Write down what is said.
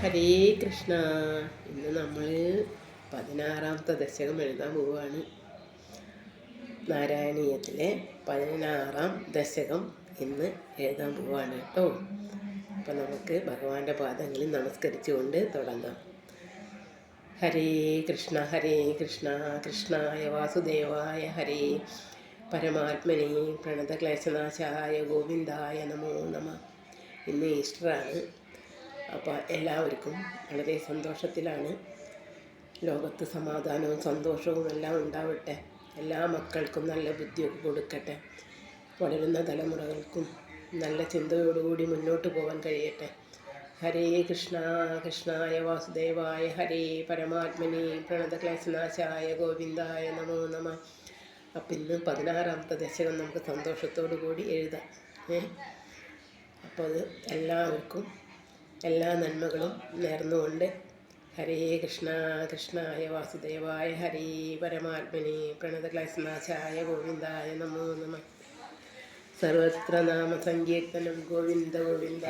ഹരേ കൃഷ്ണ. ഇന്ന് നമ്മൾ 16ാമത്തെ ദശകം എഴുതാൻ പോവുകയാണ്. നാരായണീയത്തിലെ 16ാം ദശകം ഇന്ന് എഴുതാൻ പോവുകയാണ് കേട്ടോ. അപ്പം നമുക്ക് ഭഗവാന്റെ പാദങ്ങളിൽ നമസ്കരിച്ചുകൊണ്ട് തുടങ്ങാം. ഹരേ കൃഷ്ണ കൃഷ്ണായ വാസുദേവായ ഹരേ പരമാത്മനെ പ്രണതക്ലേശനാശായ ഗോവിന്ദായ നമോ നമ. ഇന്ന് ഈസ്റ്ററാണ്. അപ്പോൾ എല്ലാവർക്കും വളരെ സന്തോഷത്തിലാണ്. ലോകത്ത് സമാധാനവും സന്തോഷവും എല്ലാം ഉണ്ടാവട്ടെ. എല്ലാ മക്കൾക്കും നല്ല ബുദ്ധിയൊക്കെ കൊടുക്കട്ടെ. വളരുന്ന തലമുറകൾക്കും നല്ല ചിന്തയോടുകൂടി മുന്നോട്ട് പോകാൻ കഴിയട്ടെ. ഹരേ കൃഷ്ണായ വാസുദേവായ ഹരേ പരമാത്മനെ പ്രണതക്ലേശനാശായ ഗോവിന്ദായ നമോ നമ. അപ്പം ഇന്ന് 16ാമത്തെ ദശകം നമുക്ക് സന്തോഷത്തോടു കൂടി എഴുതാം. അപ്പോൾ അത് എല്ലാവർക്കും എല്ലാ നന്മകളും നേർന്നുകൊണ്ട് ഹരേ കൃഷ്ണായ വാസുദേവായ ഹരേ പരമാത്മനെ പ്രണതക്ലേശനാശായ ഗോവിന്ദായ നമോ നമ. സർവത്ര നാമ സങ്കീർത്തനം ഗോവിന്ദ ഗോവിന്ദ.